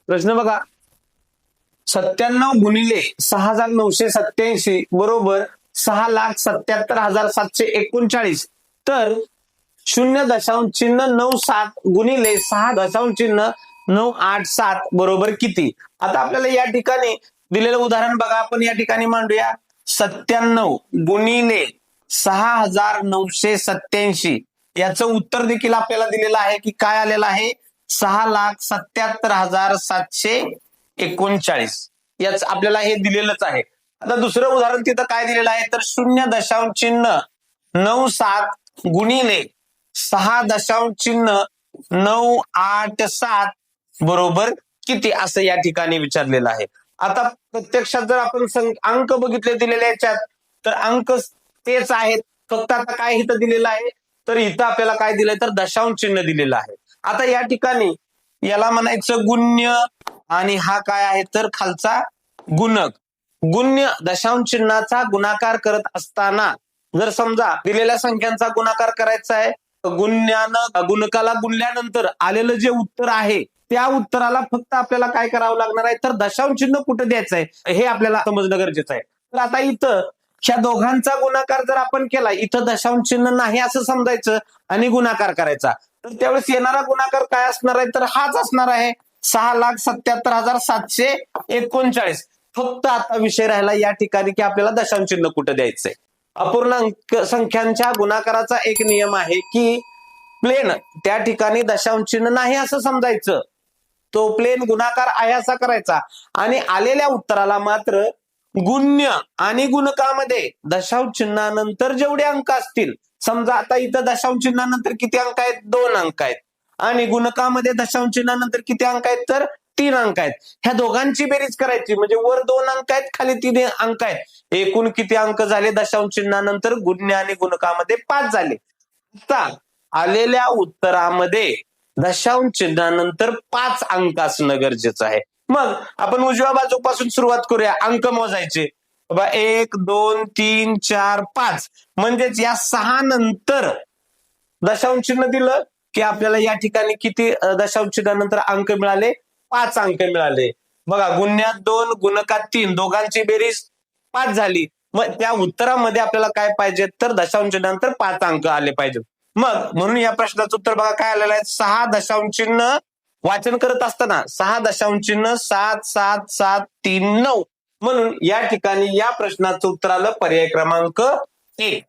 प्रश्न बघा, 97 गुणिले 6,987 बरोबर 6,77,739. तर 0.97 गुणिले 6.987 बरोबर किती? आता आपल्याला या ठिकाणी दिलेलं उदाहरण बघा, आपण या ठिकाणी मांडूया. 97 गुणिले 6,987 याचं उत्तर देखील आपल्याला दिलेलं आहे की काय आलेलं आहे? 6,77,739. याच आपल्याला हे दिलेलंच आहे. आता दुसरं उदाहरण तिथं काय दिलेलं आहे तर 0.97 गुणिले 6.987 बरोबर किती असं या ठिकाणी विचारलेलं आहे. आता प्रत्यक्षात जर आपण अंक बघितले दिलेले याच्यात तर अंक तेच आहेत, फक्त आता काय इथं दिलेलं आहे तर इथं आपल्याला काय दिलंय तर दशांश चिन्ह दिलेलं आहे. आता या ठिकाणी याला म्हणायचं गुण्य आणि हा काय आहे तर खालचा गुणक. गुण्य दशांश चिन्हाचा गुणाकार करत असताना जर समजा दिलेल्या संख्यांचा गुणाकार करायचा आहे, गुण्यानं गुणकाला गुणल्यानंतर आलेलं जे उत्तर आहे त्या उत्तराला फक्त आपल्याला काय करावं लागणार आहे तर दशांश चिन्ह कुठं द्यायचं आहे हे आपल्याला समजणं गरजेचं आहे. तर आता इथं ह्या दोघांचा गुणाकार जर आपण केला, इथं दशांश चिन्ह नाही असं समजायचं आणि गुणाकार करायचा, तर त्यावेळेस येणारा गुणाकार काय असणार आहे तर हाच असणार आहे 6,77,739. फक्त आता विषय राहिला या ठिकाणी की आपल्याला दशांश चिन्ह कुठं द्यायचंय. अपूर्णांक संख्यांच्या गुणाकाराचा एक नियम आहे की प्लेन त्या ठिकाणी दशांश चिन्ह नाही असं समजायचं, तो प्लेन गुणाकार आहे असा करायचा आणि आलेल्या उत्तराला मात्र गुण्य आणि गुणकामध्ये दशांश चिन्हानंतर जेवढे अंक असतील, समजा आता इथं दशांश चिन्हानंतर किती अंक आहेत 2 अंक आहेत आणि गुणकामध्ये दशांश चिन्हानंतर किती अंक आहेत तर 3 अंक आहेत. ह्या दोघांची बेरीज करायची म्हणजे वर 2 अंक आहेत खाली 3 अंक आहेत, एकूण किती अंक झाले दशांश चिन्हानंतर गुण्य आणि गुणकामध्ये 5 झाले. आता आलेल्या उत्तरामध्ये दशांश चिन्हानंतर 5 अंक असणं गरजेचं आहे. मग आपण उजव्या बाजूपासून सुरुवात करूया, अंक मोजायचे. 1 2 3 4 5 म्हणजेच या 6 नंतर दशांश चिन्ह दिलं की आपल्याला या ठिकाणी किती दशांश चिन्हानंतर अंक मिळाले 5 अंक मिळाले. बघा, गुण्यात 2 गुणकात 3 दोघांची बेरीज 5 झाली. मग त्या उत्तरामध्ये आपल्याला काय पाहिजे तर दशांश चिन्हानंतर 5 अंक आले पाहिजे. मग म्हणून या प्रश्नाचं उत्तर बघा काय आलेलं आहे, 6 दशांश चिन्ह वाचन करत असताना 6 दशांश चिन्ह 77739. म्हणून या ठिकाणी या प्रश्नाचं उत्तर आलं पर्याय क्रमांक 1.